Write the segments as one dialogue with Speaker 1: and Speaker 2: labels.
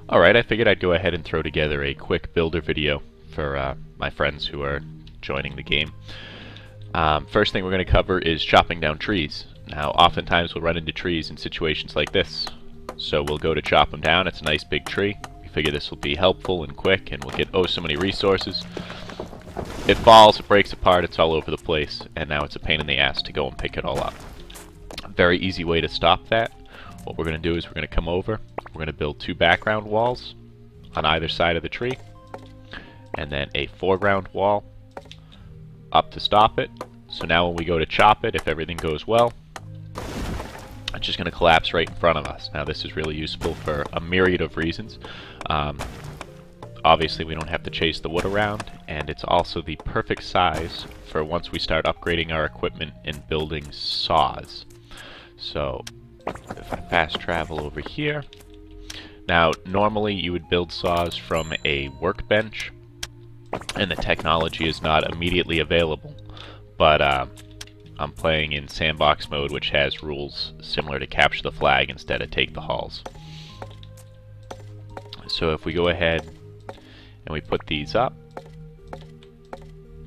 Speaker 1: Alright, I figured I'd go ahead and throw together a quick builder video for my friends who are joining the game. First thing we're going to cover is chopping down trees. Now, oftentimes we'll run into trees in situations like this. So we'll go to chop them down. It's a nice big tree. We figure this will be helpful and quick, and we'll get so many resources. It falls, it breaks apart, it's all over the place, and now it's a pain in the ass to go and pick it all up. A very easy way to stop that. What we're going to do is we're going to come over, we're going to build two background walls on either side of the tree, and then a foreground wall up to stop it. So now when we go to chop it, if everything goes well, it's just going to collapse right in front of us. Now this is really useful for a myriad of reasons. Obviously we don't have to chase the wood around, and it's also the perfect size for once we start upgrading our equipment and building saws. So if I fast travel over here, now normally you would build saws from a workbench and the technology is not immediately available, but I'm playing in sandbox mode, which has rules similar to capture the flag instead of take the halls. So if we go ahead and we put these up,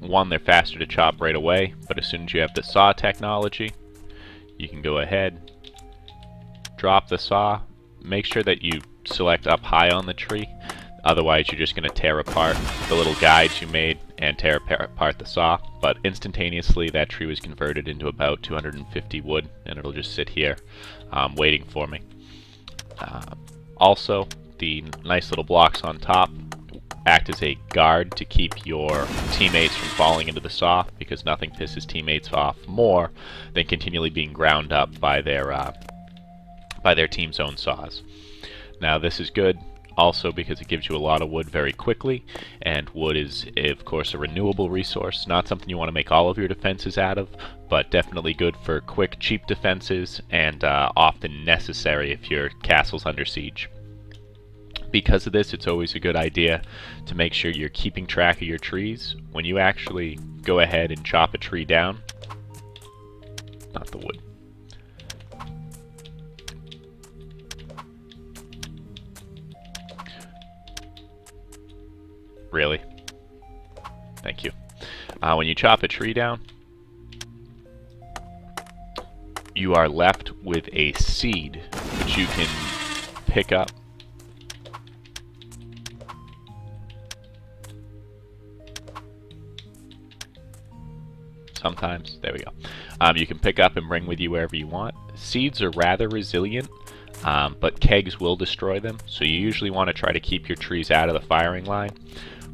Speaker 1: one, they're faster to chop right away, but as soon as you have the saw technology, you can go ahead, drop the saw, make sure that you select up high on the tree, otherwise you're just going to tear apart the little guides you made and tear apart the saw. But instantaneously that tree was converted into about 250 wood, and it'll just sit here waiting for me. Also, the nice little blocks on top act as a guard to keep your teammates from falling into the saw, because nothing pisses teammates off more than continually being ground up by their team's own saws. Now this is good also because it gives you a lot of wood very quickly, and wood is of course a renewable resource, not something you want to make all of your defenses out of, but definitely good for quick, cheap defenses, and often necessary if your castle's under siege. Because of this, it's always a good idea to make sure you're keeping track of your trees. When you actually go ahead and chop a tree down, not the wood, really? Thank you. When you chop a tree down, you are left with a seed which you can pick up. Sometimes, there we go. You can pick up and bring with you wherever you want. Seeds are rather resilient, but kegs will destroy them, so you usually want to try to keep your trees out of the firing line.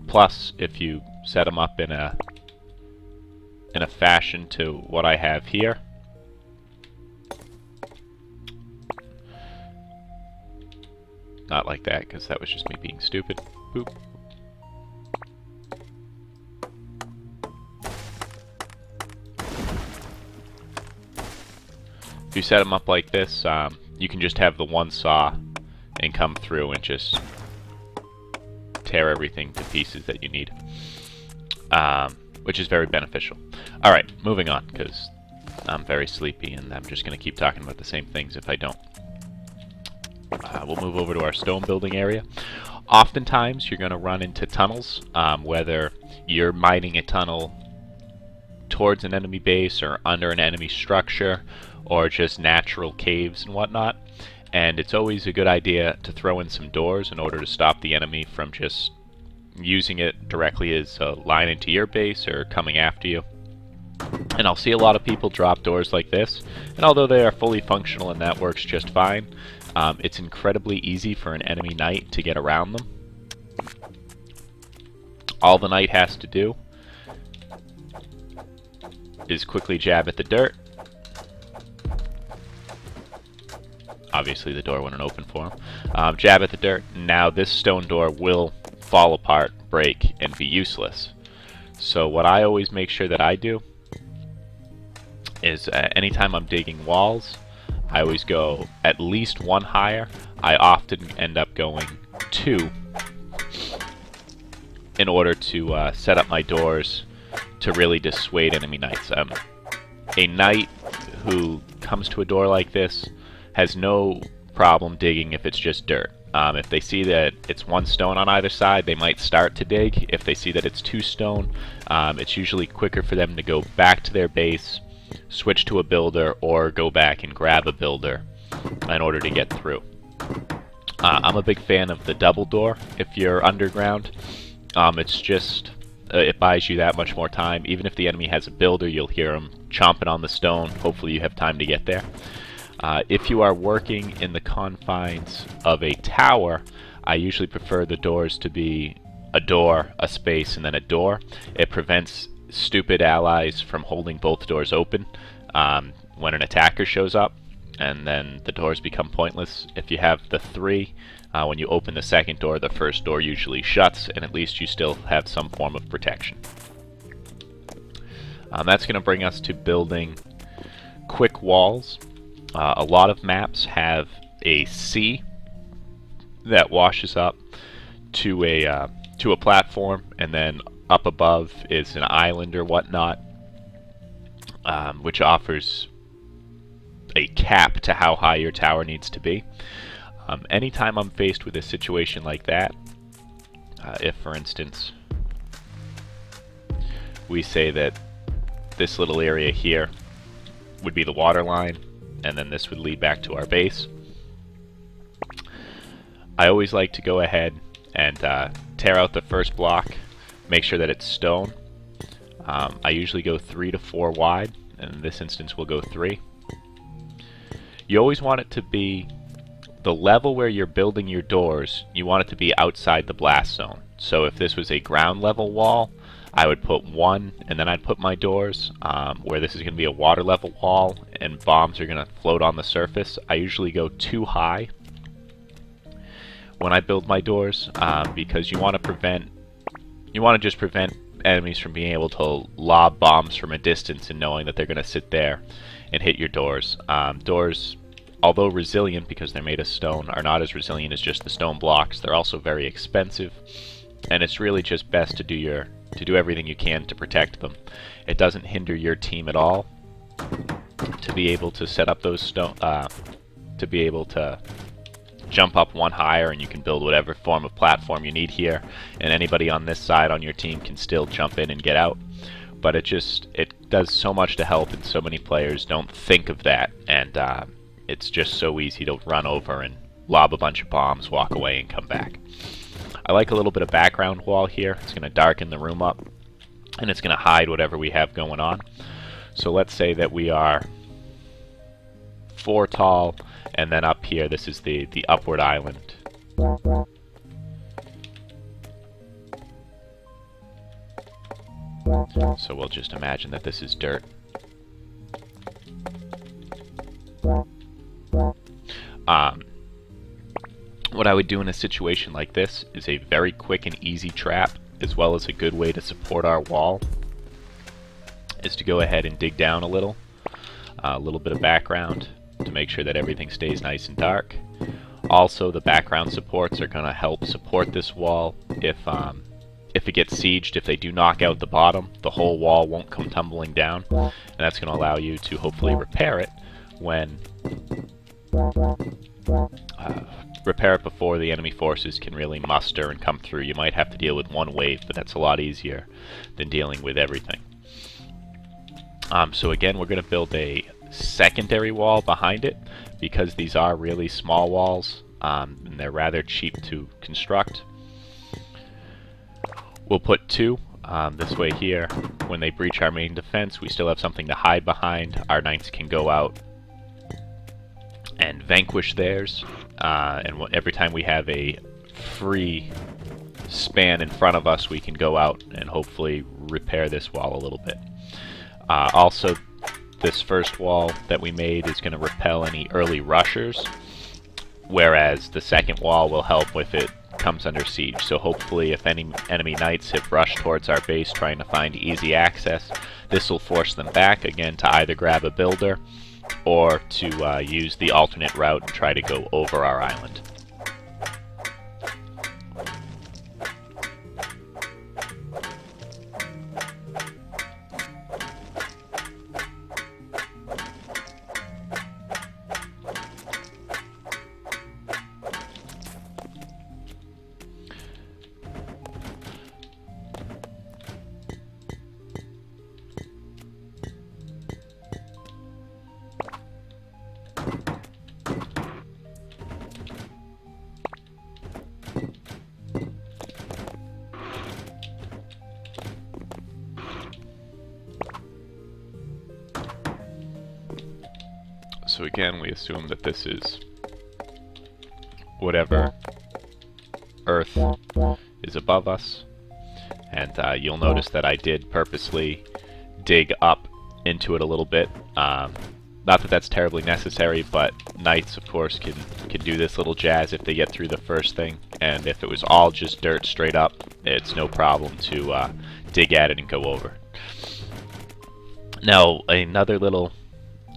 Speaker 1: Plus, if you set them up in a fashion to what I have here, not like that, because that was just me being stupid. Boop. If you set them up like this, you can just have the one saw and come through and just tear everything to pieces that you need, which is very beneficial. Alright, moving on, because I'm very sleepy and I'm just going to keep talking about the same things if I don't. We'll move over to our stone building area. Oftentimes you're going to run into tunnels, whether you're mining a tunnel towards an enemy base or under an enemy structure, or just natural caves and whatnot, and it's always a good idea to throw in some doors in order to stop the enemy from just using it directly as a line into your base or coming after you. And I'll see a lot of people drop doors like this, and although they are fully functional and that works just fine, it's incredibly easy for an enemy knight to get around them. All the knight has to do is quickly jab at the dirt. Obviously the door wouldn't open for him. Jab at the dirt. Now this stone door will fall apart, break, and be useless. So what I always make sure that I do is anytime I'm digging walls, I always go at least one higher. I often end up going two in order to set up my doors to really dissuade enemy knights. A knight who comes to a door like this has no problem digging if it's just dirt. If they see that it's 1 stone on either side, they might start to dig. If they see that it's 2 stone, it's usually quicker for them to go back to their base, switch to a builder, or go back and grab a builder in order to get through. I'm a big fan of the double door if you're underground. It's just, it buys you that much more time. Even if the enemy has a builder, you'll hear them chomping on the stone. Hopefully you have time to get there. If you are working in the confines of a tower, I usually prefer the doors to be a door, a space, and then a door. It prevents stupid allies from holding both doors open when an attacker shows up, and then the doors become pointless. If you have the 3, when you open the second door, the first door usually shuts, and at least you still have some form of protection. That's going to bring us to building quick walls. A lot of maps have a sea that washes up to a platform, and then up above is an island or whatnot, which offers a cap to how high your tower needs to be. Anytime I'm faced with a situation like that, if for instance we say that this little area here would be the water line, and then this would lead back to our base, I always like to go ahead and tear out the first block, make sure that it's stone. I usually go 3 to 4 wide, and in this instance we'll go 3. You always want it to be the level where you're building your doors, you want it to be outside the blast zone. So if this was a ground level wall, I would put 1, and then I'd put my doors. Where this is going to be a water level wall and bombs are going to float on the surface, I usually go 2 high when I build my doors, because you want to just prevent enemies from being able to lob bombs from a distance and knowing that they're going to sit there and hit your doors. Doors, although resilient because they're made of stone, are not as resilient as just the stone blocks. They're also very expensive, and it's really just best to do everything you can to protect them. It doesn't hinder your team at all to be able to set up those stone, to be able to jump up 1 higher, and you can build whatever form of platform you need here, and anybody on this side on your team can still jump in and get out. But it does so much to help, and so many players don't think of that, and it's just so easy to run over and lob a bunch of bombs, walk away, and come back. I like a little bit of background wall here. It's going to darken the room up, and it's going to hide whatever we have going on. So let's say that we are 4 tall, and then up here, this is the upward island. So we'll just imagine that this is dirt. What I would do in a situation like this is a very quick and easy trap, as well as a good way to support our wall, is to go ahead and dig down a little bit of background to make sure that everything stays nice and dark. Also, the background supports are going to help support this wall. If it gets sieged, if they do knock out the bottom, the whole wall won't come tumbling down, and that's going to allow you to hopefully repair it when before the enemy forces can really muster and come through. You might have to deal with 1 wave, but that's a lot easier than dealing with everything. So again, we're going to build a secondary wall behind it, because these are really small walls, and they're rather cheap to construct. We'll put 2 this way here. When they breach our main defense, we still have something to hide behind. Our knights can go out and vanquish theirs, and every time we have a free span in front of us, we can go out and hopefully repair this wall a little bit. Also, this first wall that we made is going to repel any early rushers, whereas the second wall will help if it comes under siege. So hopefully if any enemy knights have rushed towards our base trying to find easy access, this will force them back again to either grab a builder or to use the alternate route and try to go over our island. So again, we assume that this is whatever Earth is above us. And you'll notice that I did purposely dig up into it a little bit. Not that that's terribly necessary, but knights, of course, can do this little jazz if they get through the first thing. And if it was all just dirt straight up, it's no problem to dig at it and go over. Now, another little...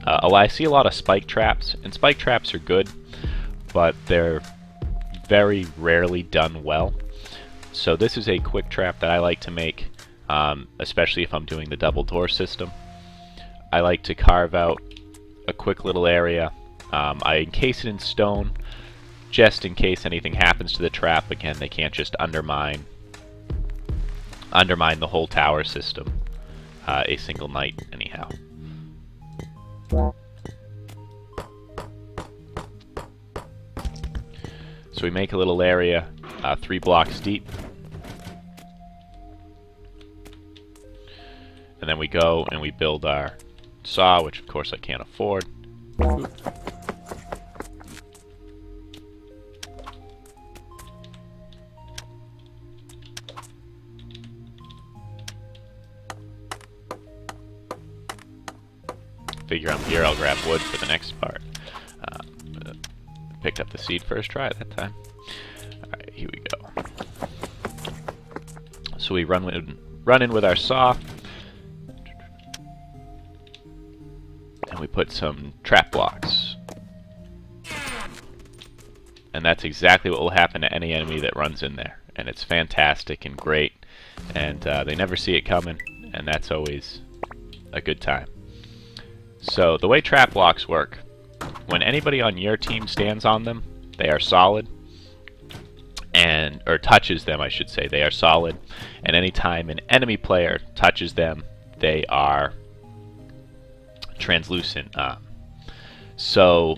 Speaker 1: I see a lot of spike traps, and spike traps are good, but they're very rarely done well. So this is a quick trap that I like to make, especially if I'm doing the double door system. I like to carve out a quick little area. I encase it in stone, just in case anything happens to the trap. Again, they can't just undermine the whole tower system. A single knight, anyhow. So we make a little area 3 blocks deep. And then we go and we build our saw, which of course I can't afford. Figure I'm here, I'll grab wood for the next part. Picked up the seed first try that time. Alright, here we go. So we run in with our saw. And we put some trap blocks. And that's exactly what will happen to any enemy that runs in there. And it's fantastic and great. And they never see it coming. And that's always a good time. So the way trap blocks work, when anybody on your team stands on them, they are solid. Or touches them, I should say, they are solid. And anytime an enemy player touches them, they are translucent. So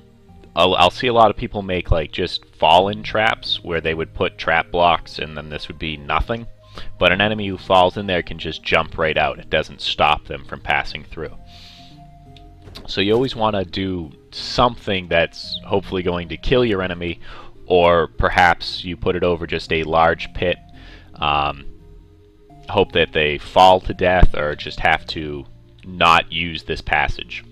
Speaker 1: I'll see a lot of people make like just fall-in traps where they would put trap blocks and then this would be nothing. But an enemy who falls in there can just jump right out. It doesn't stop them from passing through. So you always want to do something that's hopefully going to kill your enemy, or perhaps you put it over just a large pit, hope that they fall to death or just have to not use this passage.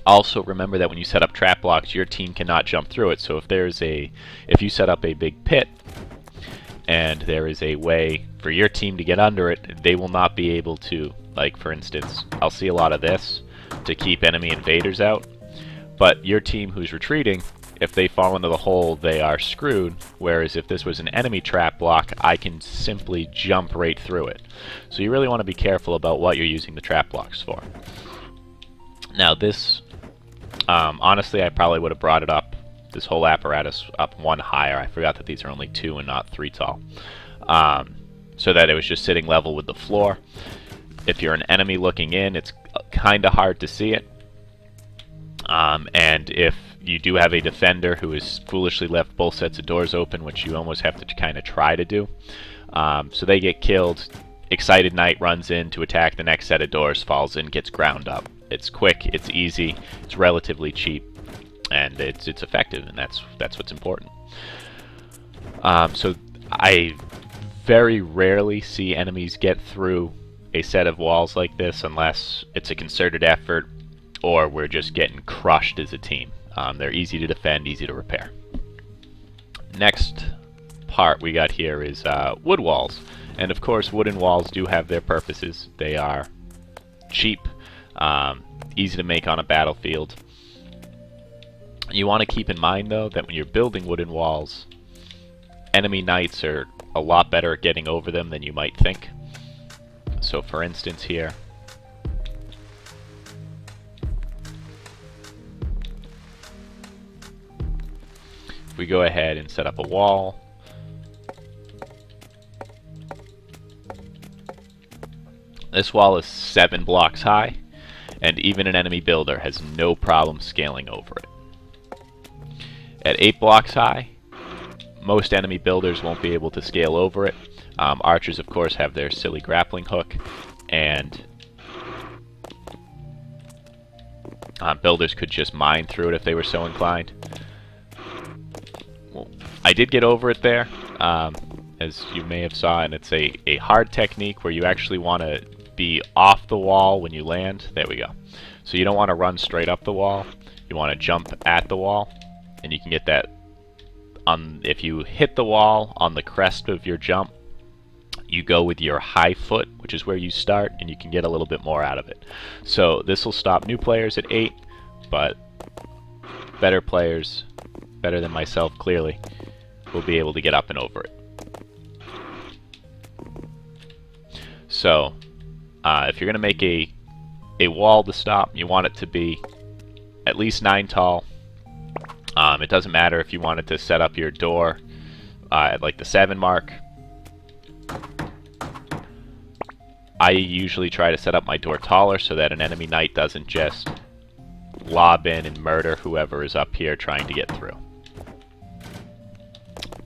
Speaker 1: Also remember that when you set up trap blocks, your team cannot jump through it. So if you set up a big pit and there is a way for your team to get under it, they will not be able to. Like for instance, I'll see a lot of this to keep enemy invaders out, but your team who's retreating, if they fall into the hole, they are screwed, whereas if this was an enemy trap block, I can simply jump right through it. So you really want to be careful about what you're using the trap blocks for. Now this, honestly, I probably would have brought it up, this whole apparatus, up one higher. I forgot that these are only 2 and not 3 tall. So that it was just sitting level with the floor. If you're an enemy looking in, it's kind of hard to see it. And if you do have a defender who has foolishly left both sets of doors open, which you almost have to kind of try to do, so they get killed, excited knight runs in to attack the next set of doors, falls in, gets ground up. It's quick, it's easy, it's relatively cheap, and it's effective, and that's what's important. So I very rarely see enemies get through a set of walls like this unless it's a concerted effort or we're just getting crushed as a team. They're easy to defend, easy to repair. Next part we got here is wood walls. And of course wooden walls do have their purposes. They are cheap, easy to make on a battlefield. You want to keep in mind though that when you're building wooden walls, enemy knights are a lot better at getting over them than you might think. So for instance here, if we go ahead and set up a wall, this wall is 7 blocks high, and even an enemy builder has no problem scaling over it. At 8 blocks high, most enemy builders won't be able to scale over it. Archers, of course, have their silly grappling hook, and Builders could just mine through it if they were so inclined. Well, I did get over it there, as you may have saw, and it's a hard technique where you actually want to be off the wall when you land. There we go. So you don't want to run straight up the wall. You want to jump at the wall, and you can get that if you hit the wall on the crest of your jump. You go with your high foot, which is where you start, and you can get a little bit more out of it. So this will stop new players at 8, but better players, better than myself clearly, will be able to get up and over it. So if you're going to make a wall to stop, you want it to be at least 9 tall. It doesn't matter if you wanted to set up your door at like the 7 mark. I usually try to set up my door taller so that an enemy knight doesn't just lob in and murder whoever is up here trying to get through.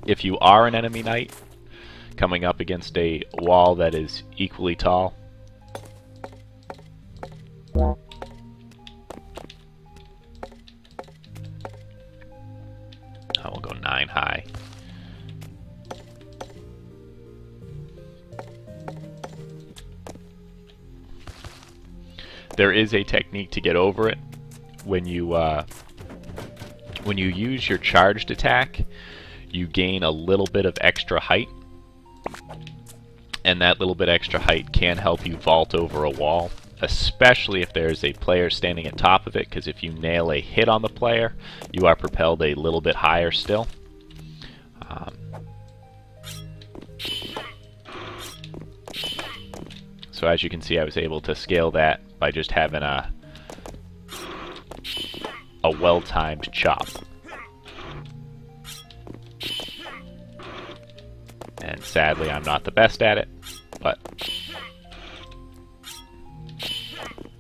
Speaker 1: If you are an enemy knight coming up against a wall that is equally tall, I will go 9 high. There is a technique to get over it. When you use your charged attack, you gain a little bit of extra height, and that little bit extra height can help you vault over a wall, especially if there's a player standing at top of it, because if you nail a hit on the player, you are propelled a little bit higher still. So as you can see, I was able to scale that by just having a well-timed chop. And sadly, I'm not the best at it, but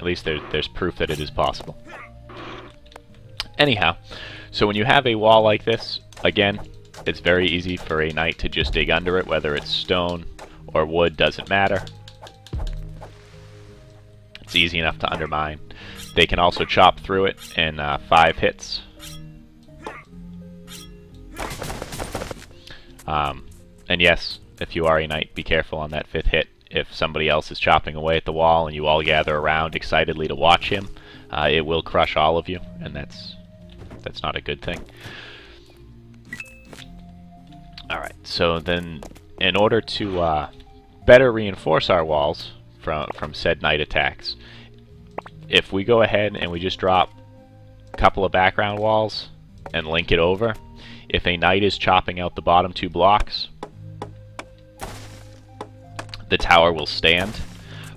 Speaker 1: at least there's proof that it is possible. Anyhow, so when you have a wall like this, again, it's very easy for a knight to just dig under it, whether it's stone or wood, doesn't matter. It's easy enough to undermine. They can also chop through it in 5 hits. And yes, if you are a knight, be careful on that 5th hit. If somebody else is chopping away at the wall and you all gather around excitedly to watch him, it will crush all of you, and that's not a good thing. Alright, so then in order to better reinforce our walls from said knight attacks, if we go ahead and we just drop a couple of background walls and link it over, if a knight is chopping out the bottom 2 blocks, the tower will stand.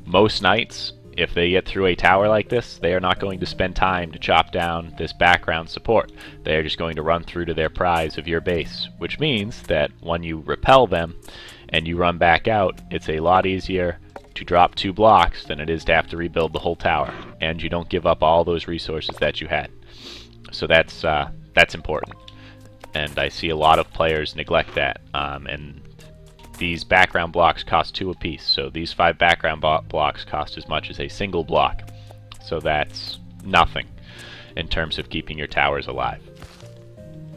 Speaker 1: Most knights, if they get through a tower like this, they are not going to spend time to chop down this background support. They are just going to run through to their prize of your base, which means that when you repel them and you run back out, it's a lot easier to drop 2 blocks than it is to have to rebuild the whole tower, and you don't give up all those resources that you had. So that's important, and I see a lot of players neglect that. And these background blocks cost 2 apiece, so these 5 background blocks cost as much as a single block. So that's nothing in terms of keeping your towers alive.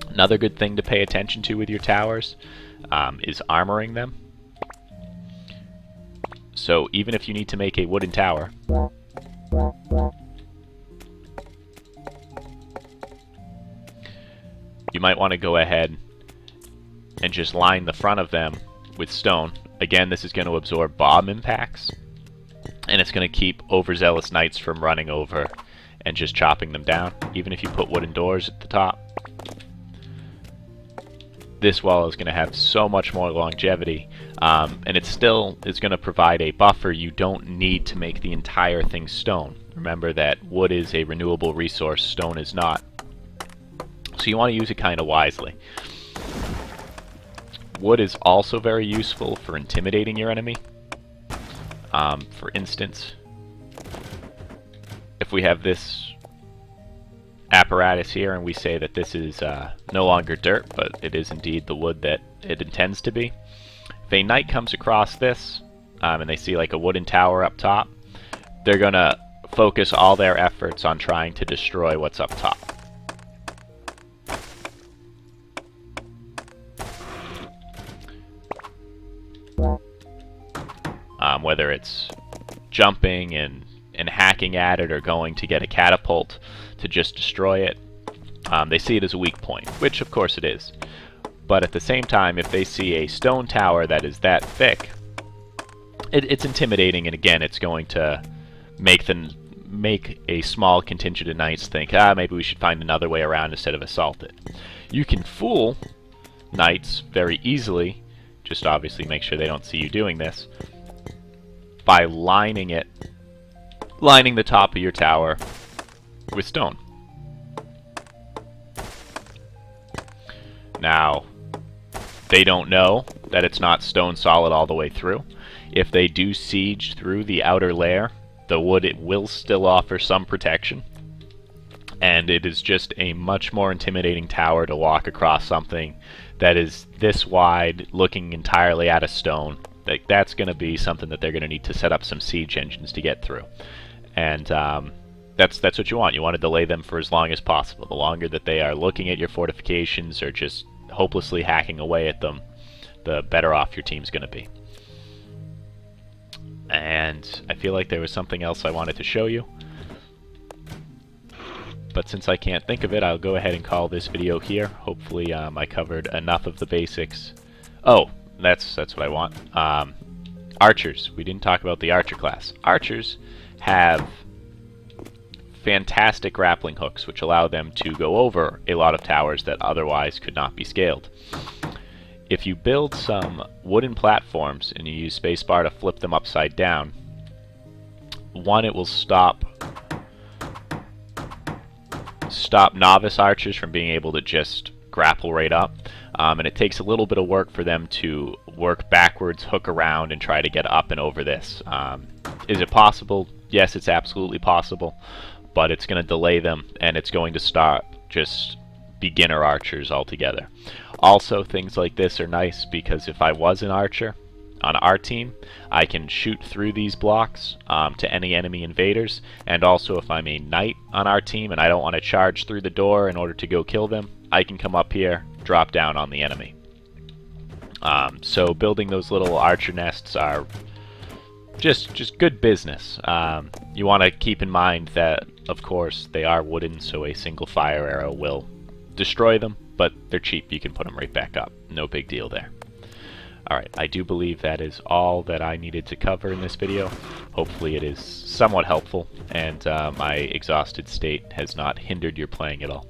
Speaker 1: Another good thing to pay attention to with your towers is armoring them. So even if you need to make a wooden tower, you might want to go ahead and just line the front of them with stone. Again, this is going to absorb bomb impacts, and it's going to keep overzealous knights from running over and just chopping them down. Even if you put wooden doors at the top, this wall is going to have so much more longevity, and it still is going to provide a buffer. You don't need to make the entire thing stone. Remember that wood is a renewable resource, stone is not. So you want to use it kind of wisely. Wood is also very useful for intimidating your enemy. For instance, if we have this apparatus here and we say that this is no longer dirt, but it is indeed the wood that it intends to be. If a knight comes across this and they see like a wooden tower up top, they're gonna focus all their efforts on trying to destroy what's up top. Whether it's jumping and hacking at it or going to get a catapult to just destroy it, they see it as a weak point, which of course it is. But at the same time, if they see a stone tower that is that thick, it's intimidating, and again, it's going to make a small contingent of knights think, maybe we should find another way around instead of assault it. You can fool knights very easily, just obviously make sure they don't see you doing this, by lining the top of your tower with stone. Now, they don't know that it's not stone solid all the way through. If they do siege through the outer layer, the wood, it will still offer some protection, and it is just a much more intimidating tower to walk across something that is this wide, looking entirely at a stone. That's going to be something that they're going to need to set up some siege engines to get through. And that's what you want. You want to delay them for as long as possible. The longer that they are looking at your fortifications or just hopelessly hacking away at them, the better off your team's going to be. And I feel like there was something else I wanted to show you, but since I can't think of it, I'll go ahead and call this video here. Hopefully I covered enough of the basics. Oh, that's what I want. Archers. We didn't talk about the archer class. Archers have fantastic grappling hooks, which allow them to go over a lot of towers that otherwise could not be scaled. If you build some wooden platforms and you use spacebar to flip them upside down, one, it will stop novice archers from being able to just grapple right up, and it takes a little bit of work for them to work backwards, hook around, and try to get up and over this. Is it possible? Yes, it's absolutely possible, but it's going to delay them, and it's going to stop just beginner archers altogether. Also, things like this are nice because if I was an archer on our team, I can shoot through these blocks to any enemy invaders, and also if I'm a knight on our team and I don't want to charge through the door in order to go kill them, I can come up here, drop down on the enemy. So building those little archer nests are just good business. You want to keep in mind that, of course, they are wooden, so a single fire arrow will destroy them, but they're cheap. You can put them right back up. No big deal there. Alright, I do believe that is all that I needed to cover in this video. Hopefully it is somewhat helpful, and my exhausted state has not hindered your playing at all.